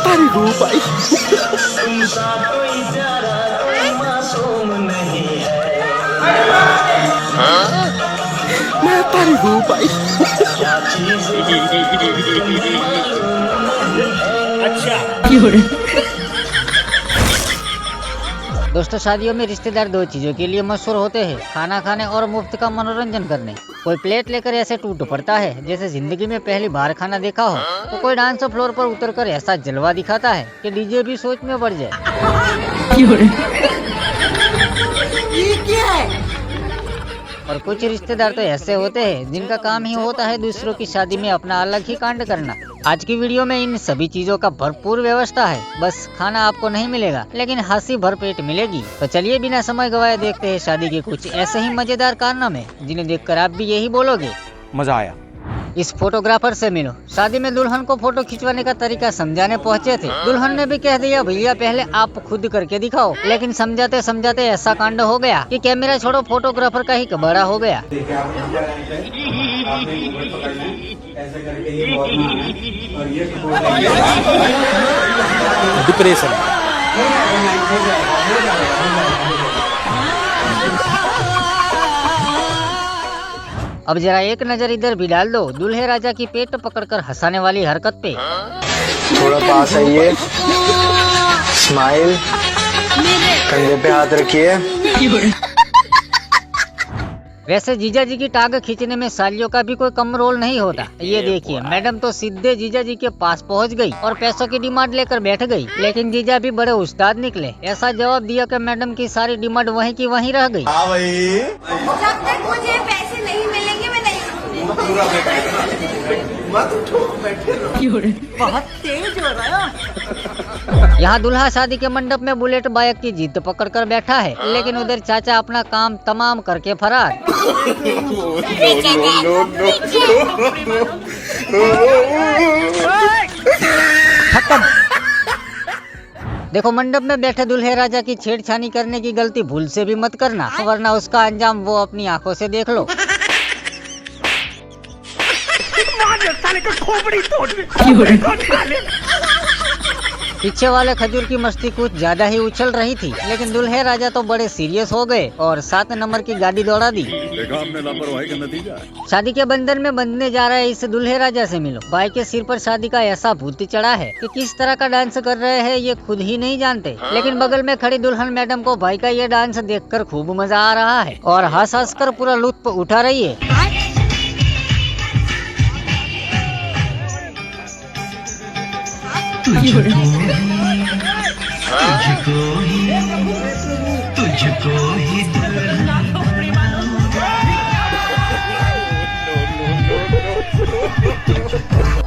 तारी हूँ भाई। मैं तारी हूँ भाई। दोस्तों, शादियों में रिश्तेदार दो चीजों के लिए मशहूर होते हैं, खाना खाने और मुफ्त का मनोरंजन करने। कोई प्लेट लेकर ऐसे टूट पड़ता है जैसे जिंदगी में पहली बार खाना देखा हो, तो कोई डांस फ्लोर पर उतरकर ऐसा जलवा दिखाता है कि डीजे भी सोच में पड़ जाए। ये क्या है? और कुछ रिश्तेदार तो ऐसे होते हैं जिनका काम ही होता है दूसरों की शादी में अपना अलग ही कांड करना। आज की वीडियो में इन सभी चीजों का भरपूर व्यवस्था है, बस खाना आपको नहीं मिलेगा लेकिन हंसी भरपेट मिलेगी। तो चलिए बिना समय गवाए देखते हैं शादी के कुछ ऐसे ही मजेदार कारनामे जिन्हें देखकर आप भी यही बोलोगे, मजा आया। इस फोटोग्राफर से मिलो। शादी में दुल्हन को फोटो खिंचवाने का तरीका समझाने पहुंचे थे। दुल्हन ने भी कह दिया भैया पहले आप खुद करके दिखाओ, लेकिन समझाते समझाते ऐसा कांड हो गया कि कैमरा छोड़ो फोटोग्राफर का ही कबाड़ा हो गया। डिप्रेशन। अब जरा एक नजर इधर भी डाल दो दूल्हे राजा की पेट पकड़कर हंसाने वाली हरकत पे। थोड़ा पास आइए, स्माइल, कंधे पे हाथ रखिए। वैसे जीजा जी की टांग खींचने में सालियों का भी कोई कम रोल नहीं होता। ये देखिए, मैडम तो सीधे जीजा जी के पास पहुंच गई और पैसों की डिमांड लेकर बैठ गई, लेकिन जीजा भी बड़े उस्ताद निकले। ऐसा जवाब दिया कि मैडम की सारी डिमांड वहीं की वहीं रह गई। जब तक मुझे पैसे नहीं मिलेंगे मैं नहीं बहुत तेज हो रहा है। यहाँ दूल्हा शादी के मंडप में बुलेट बाइक की जिद पकड़कर बैठा है, लेकिन उधर चाचा अपना काम तमाम करके फरार। खत्म। देखो, मंडप में बैठे दूल्हे राजा की छेड़छानी करने की गलती भूल से भी मत करना, वरना उसका अंजाम वो अपनी आंखों से देख लो। पीछे वाले खजूर की मस्ती कुछ ज्यादा ही उछल रही थी, लेकिन दूल्हे राजा तो बड़े सीरियस हो गए और 7 नंबर की गाड़ी दौड़ा दी। लापरवाही का नतीजा। शादी के बंधन में बंधने जा रहे इस दूल्हे राजा से मिलो। भाई के सिर पर शादी का ऐसा भूत चढ़ा है कि किस तरह का डांस कर रहे हैं ये खुद ही नहीं जानते, लेकिन बगल में खड़ी दुल्हन मैडम को भाई का ये डांस देखकर खूब मजा आ रहा है और हंस हंस कर पूरा लुत्फ उठा रही है।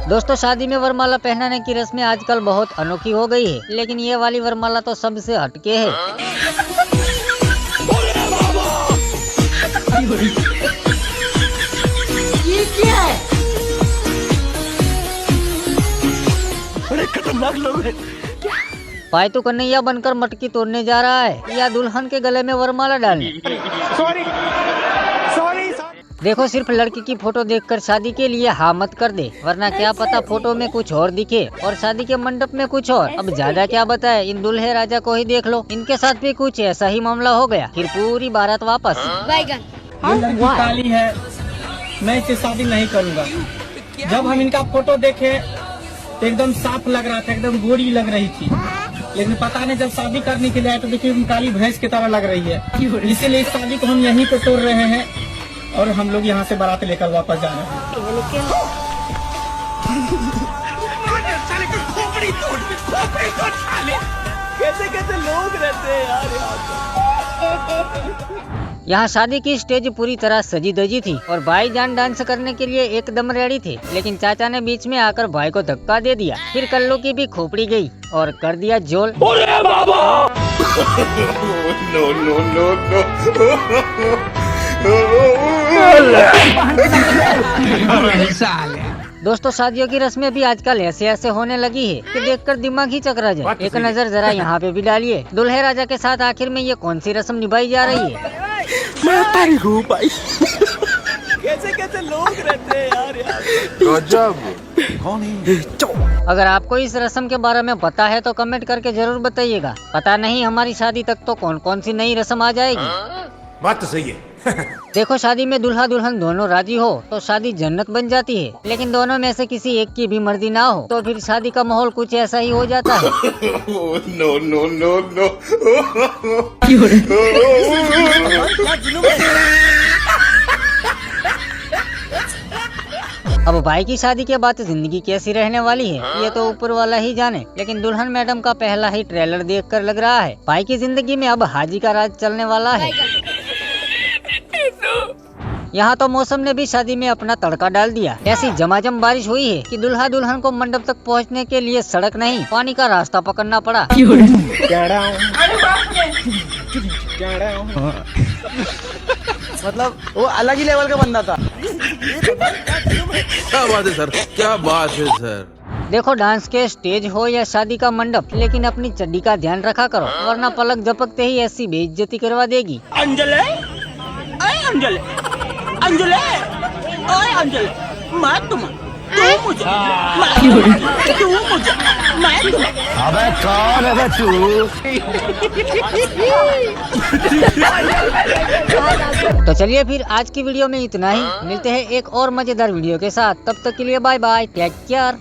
दोस्तों, शादी में वरमाला पहनाने की रस्में आजकल बहुत अनोखी हो गई है, लेकिन ये वाली वरमाला तो सबसे हटके है। ये क्या है? बड़े खतरनाक लोग हैं। पायतू कन्हैया बनकर मटकी तोड़ने जा रहा है या दुल्हन के गले में वरमाला डालने। सॉरी। देखो, सिर्फ लड़की की फोटो देखकर शादी के लिए हाँ मत कर दे, वरना क्या पता फोटो में कुछ और दिखे और शादी के मंडप में कुछ और। अब ज्यादा क्या बताए, इन दूल्हे राजा को ही देख लो, इनके साथ भी कुछ ऐसा ही मामला हो गया। फिर पूरी बारात वापस। ये लड़की काली है, मैं इससे शादी नहीं करूंगा। जब हम इनका फोटो देखे तो एकदम साफ लग रहा था, एकदम गोरी लग रही थी, लेकिन पता नहीं जब शादी करने के लिए आए तो देखिए काली भैंस की तरह लग रही है। इसीलिए इस शादी को हम यहीं पे तोड़ रहे हैं और हम लोग यहाँ से बारात लेकर वापस जा रहे हैं। कैसे कैसे लोग रहते हैं यार यहाँ शादी की स्टेज पूरी तरह सजी धजी थी और भाईजान डांस करने के लिए एकदम रेडी थे, लेकिन चाचा ने बीच में आकर भाई को धक्का दे दिया। फिर कल्लू की भी खोपड़ी गई और कर दिया झोल। दोस्तों, शादियों की रस्में भी आजकल ऐसे ऐसे होने लगी है कि देखकर दिमाग ही चकरा जाए। एक नजर जरा यहाँ पे भी डालिए, दूल्हे राजा के साथ आखिर में ये कौन सी रस्म निभाई जा रही है। मैं तारी हूँ भाई। कैसे कैसे लोग रहते हैं यार। गजब। कौन है? अगर आपको इस रस्म के बारे में पता है तो कमेंट करके जरूर बताइएगा। पता नहीं हमारी शादी तक तो कौन कौन सी नई रस्म आ जाएगी। बात तो सही है। देखो, शादी में दूल्हा दुल्हन दोनों राजी हो तो शादी जन्नत बन जाती है, लेकिन दोनों में से किसी एक की भी मर्जी ना हो तो फिर शादी का माहौल कुछ ऐसा ही हो जाता है। No no no no. अब भाई की शादी के बाद जिंदगी कैसी रहने वाली है ये तो ऊपर वाला ही जाने, लेकिन दुल्हन मैडम का पहला ही ट्रेलर देखकर लग रहा है भाई की जिंदगी में अब हाजी का राज चलने वाला है। यहाँ तो मौसम ने भी शादी में अपना तड़का डाल दिया। ऐसी झमाझम बारिश हुई है कि दूल्हा दुल्हन को मंडप तक पहुँचने के लिए सड़क नहीं पानी का रास्ता पकड़ना पड़ा। मतलब वो अलग ही लेवल का बंदा था। क्या बात है सर, क्या बात है सर। देखो, डांस के स्टेज हो या शादी का मंडप, लेकिन अपनी चड्डी का ध्यान रखा करो वरना पलक झपकते ही ऐसी बेइज्जती करवा देगी। अंजले, अरे अंजले, अंजले, ओए अंजले, मैं तुम, तू मुझे, तू मुझे, मैं तुम्हें। अबे कौन है तू? तो चलिए फिर आज की वीडियो में इतना ही। मिलते हैं एक और मजेदार वीडियो के साथ, तब तक के लिए बाय बाय, टेक केयर।